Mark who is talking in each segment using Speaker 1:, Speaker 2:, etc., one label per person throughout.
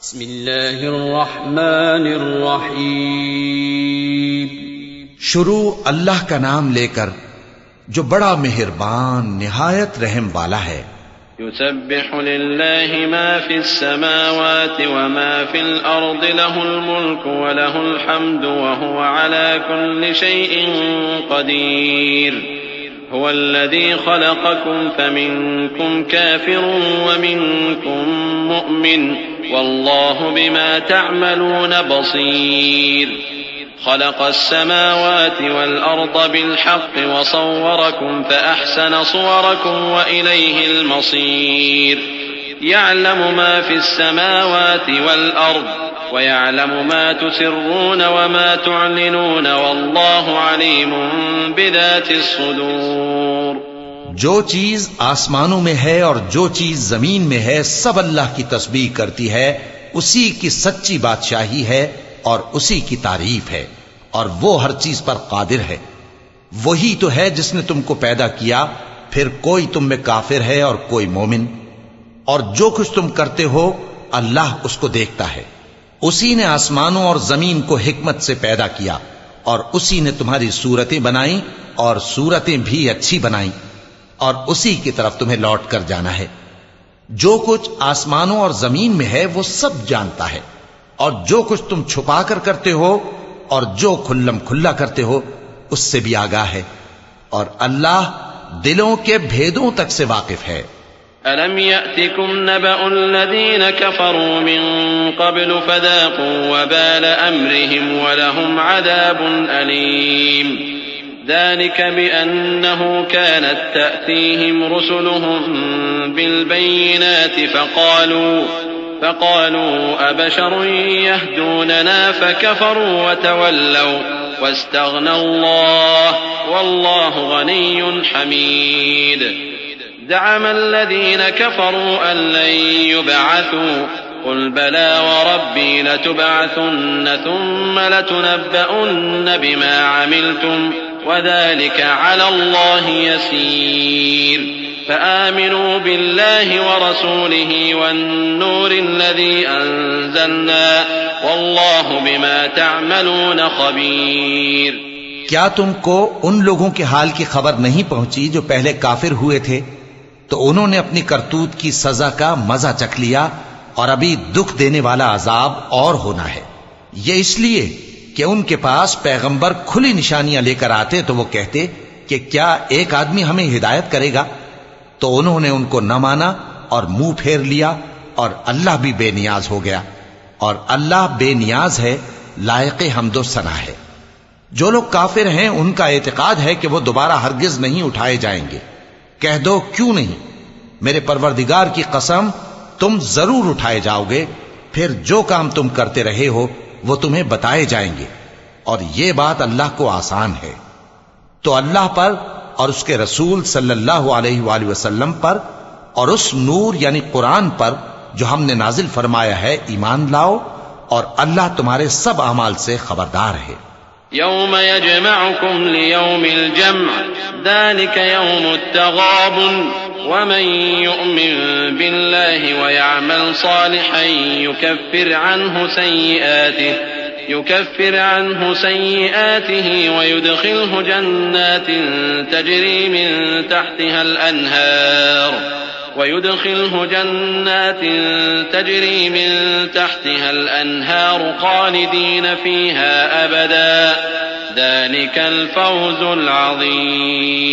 Speaker 1: بسم اللہ الرحمن الرحیم۔
Speaker 2: شروع اللہ کا نام لے کر جو بڑا مہربان نہایت رحم والا ہے۔
Speaker 3: يسبح لله ما في السماوات وما في الأرض له الملك وله الحمد وهو على كل شيء قدير هو الذي خلقكم فمنكم كافر ومنكم مؤمن والله بما تعملون بصير خلق السماوات والأرض بالحق وصوركم فأحسن صوركم وإليه المصير يعلم ما في السماوات والأرض ويعلم ما تسرون وما تعلنون والله عليم بذات الصدور۔
Speaker 2: جو چیز آسمانوں میں ہے اور جو چیز زمین میں ہے سب اللہ کی تسبیح کرتی ہے، اسی کی سچی بادشاہی ہے اور اسی کی تعریف ہے، اور وہ ہر چیز پر قادر ہے۔ وہی تو ہے جس نے تم کو پیدا کیا، پھر کوئی تم میں کافر ہے اور کوئی مومن، اور جو کچھ تم کرتے ہو اللہ اس کو دیکھتا ہے۔ اسی نے آسمانوں اور زمین کو حکمت سے پیدا کیا، اور اسی نے تمہاری صورتیں بنائیں اور صورتیں بھی اچھی بنائیں، اور اسی کی طرف تمہیں لوٹ کر جانا ہے۔ جو کچھ آسمانوں اور زمین میں ہے وہ سب جانتا ہے، اور جو کچھ تم چھپا کر کرتے ہو اور جو کھلم کھلا کرتے ہو اس سے بھی آگاہ ہے، اور اللہ دلوں کے بھیدوں تک سے واقف ہے۔
Speaker 3: أَلَمْ يَأْتِكُمْ نَبَأُ الَّذِينَ كَفَرُوا مِن قَبْلُ فَذَاقُوا وَبَالَ أَمْرِهِمْ وَلَهُمْ عَذَابٌ أَلِيمٌ ذَلِكَ بِأَنَّهُ كَانَتْ تَأْتِيهِمْ رُسُلُهُم بِالْبَيِّنَاتِ فقالوا أبشر يهدوننا فكفروا وتولوا واستغنى الله والله غني حميد زعم الذين كفروا أن لن يبعثوا قل بلى وربي لتبعثن ثم لتنبؤن بما عملتم وذلك على الله يسير فآمنوا بالله ورسوله والنور الذي أنزلنا والله بما تعملون خبير۔
Speaker 2: کیا تم کو ان لوگوں کے حال کی خبر نہیں پہنچی جو پہلے کافر ہوئے تھے؟ تو انہوں نے اپنی کرتوت کی سزا کا مزہ چکھ لیا، اور ابھی دکھ دینے والا عذاب اور ہونا ہے۔ یہ اس لیے کہ ان کے پاس پیغمبر کھلی نشانیاں لے کر آتے تو وہ کہتے کہ کیا ایک آدمی ہمیں ہدایت کرے گا؟ تو انہوں نے ان کو نہ مانا اور منہ پھیر لیا، اور اللہ بھی بے نیاز ہو گیا، اور اللہ بے نیاز ہے، لائق حمد و ثنا ہے۔ جو لوگ کافر ہیں ان کا اعتقاد ہے کہ وہ دوبارہ ہرگز نہیں اٹھائے جائیں گے۔ کہہ دو کیوں نہیں؟ میرے پروردگار کی قسم تم ضرور اٹھائے جاؤ گے، پھر جو کام تم کرتے رہے ہو وہ تمہیں بتائے جائیں گے، اور یہ بات اللہ کو آسان ہے۔ تو اللہ پر اور اس کے رسول صلی اللہ علیہ وآلہ وسلم پر اور اس نور یعنی قرآن پر جو ہم نے نازل فرمایا ہے ایمان لاؤ، اور اللہ تمہارے سب اعمال سے خبردار ہے۔
Speaker 3: يوم يجمعكم ليوم الجمع ذلك يوم التغابن ومن يؤمن بالله ويعمل صالحا يكفر عنه سيئاته ويدخله جنات تجري من تحتها الأنهار خالدين فيها أبدا ذلك الفوز العظيم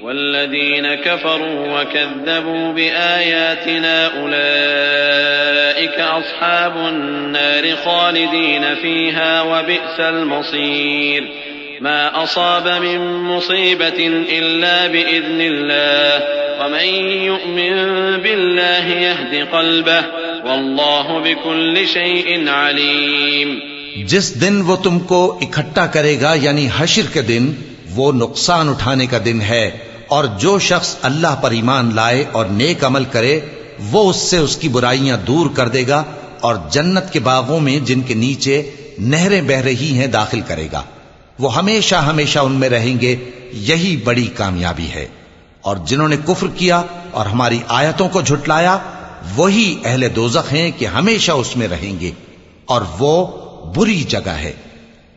Speaker 3: والذين كفروا وكذبوا بآياتنا أولئك أصحاب النار خالدين فيها وبئس المصير ما أصاب من مصيبة إلا بإذن الله ومن يؤمن بالله يهد قلبه والله بكل شيء عليم۔
Speaker 2: جس دن وہ تم کو اکٹھا کرے گا یعنی حشر کے دن، وہ نقصان اٹھانے کا دن ہے، اور جو شخص اللہ پر ایمان لائے اور نیک عمل کرے وہ اس سے اس کی برائیاں دور کر دے گا، اور جنت کے باغوں میں جن کے نیچے نہریں بہ رہی ہیں داخل کرے گا۔ وہ ہمیشہ ہمیشہ ان میں رہیں گے، یہی بڑی کامیابی ہے۔ اور جنہوں نے کفر کیا اور ہماری آیتوں کو جھٹلایا وہی اہل دوزخ ہیں کہ ہمیشہ اس میں رہیں گے، اور وہ بری جگہ ہے۔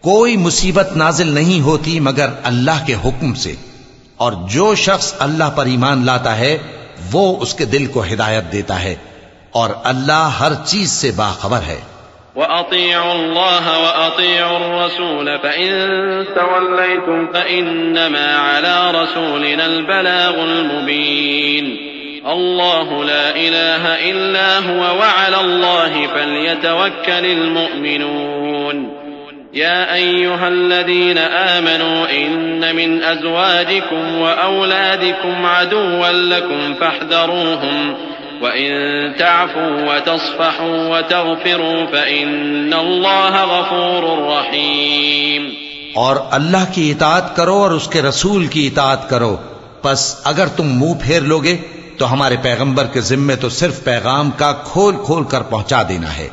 Speaker 2: کوئی مصیبت نازل نہیں ہوتی مگر اللہ کے حکم سے، اور جو شخص اللہ پر ایمان لاتا ہے وہ اس کے دل کو ہدایت دیتا ہے، اور اللہ ہر چیز سے باخبر ہے۔
Speaker 3: وَأَطِيعُوا اللَّهَ وَأَطِيعُوا الرَّسُولَ فَإِن تَوَلَّيْتُمْ فَإِنَّمَا عَلَى رَسُولِنَا الْبَلَاغُ الْمُبِينُ اللَّهُ لَا إِلَٰهَ إِلَّا هُوَ وَعَلَى اللَّهِ فَلْيَتَوَكَّلِ الْمُؤْمِنُونَ يَا أَيُّهَا الَّذِينَ آمَنُوا إِنَّ مِنْ أَزْوَاجِكُمْ وَأَوْلَادِكُمْ عَدُوًّا لَكُمْ فَاحْذَرُوهُمْ وَإِن تَعْفُوا وَتَصْفَحُوا وَتَغْفِرُوا فَإِنَّ اللَّهَ غَفُورٌ رَّحِيمٌ۔
Speaker 2: اور اللہ کی اطاعت کرو اور اس کے رسول کی اطاعت کرو، پس اگر تم منہ پھیر لوگے تو ہمارے پیغمبر کے ذمے تو صرف پیغام کا کھول کھول کر پہنچا دینا ہے۔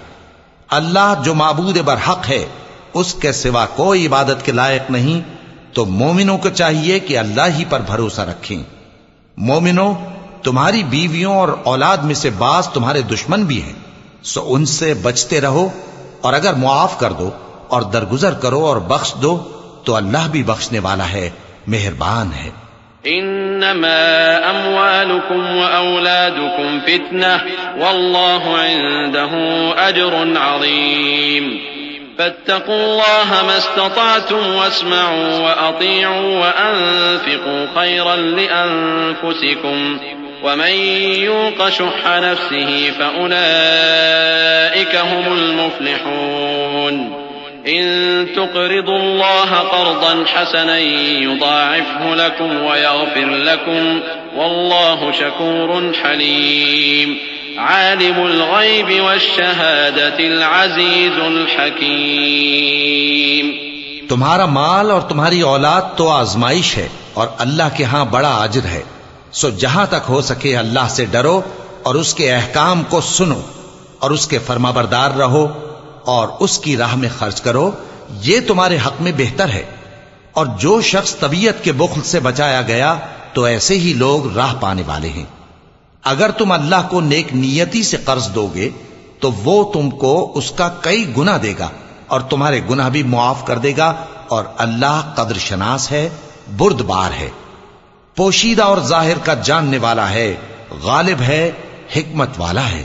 Speaker 2: اللہ جو معبود برحق ہے، اس کے سوا کوئی عبادت کے لائق نہیں، تو مومنوں کو چاہیے کہ اللہ ہی پر بھروسہ رکھیں۔ مومنوں، تمہاری بیویوں اور اولاد میں سے بعض تمہارے دشمن بھی ہیں، سو ان سے بچتے رہو، اور اگر معاف کر دو اور درگزر کرو اور بخش دو تو اللہ بھی بخشنے والا ہے، مہربان ہے۔
Speaker 3: انما اموالكم واولادكم فتنة والله عنده اجر عظيم فاتقوا الله ما استطعتم واسمعوا واطيعوا وانفقوا خيرا لانفسكم ومن يوق شح نفسه فاولئك هم المفلحون إن تقرضوا الله قرضا حسنا يضاعفه لكم ويغفر لكم والله شكور حليم عالم الغيب والشهادة العزيز الحكيم۔
Speaker 2: تمہارا مال اور تمہاری اولاد تو آزمائش ہے، اور اللہ کے ہاں بڑا اجر ہے، سو جہاں تک ہو سکے اللہ سے ڈرو اور اس کے احکام کو سنو اور اس کے فرمانبردار رہو اور اس کی راہ میں خرچ کرو، یہ تمہارے حق میں بہتر ہے۔ اور جو شخص طبیعت کے بخل سے بچایا گیا تو ایسے ہی لوگ راہ پانے والے ہیں۔ اگر تم اللہ کو نیک نیتی سے قرض دو گے تو وہ تم کو اس کا کئی گنا دے گا اور تمہارے گناہ بھی معاف کر دے گا، اور اللہ قدر شناس ہے، بردبار ہے، پوشیدہ اور ظاہر کا جاننے والا ہے، غالب ہے، حکمت والا ہے۔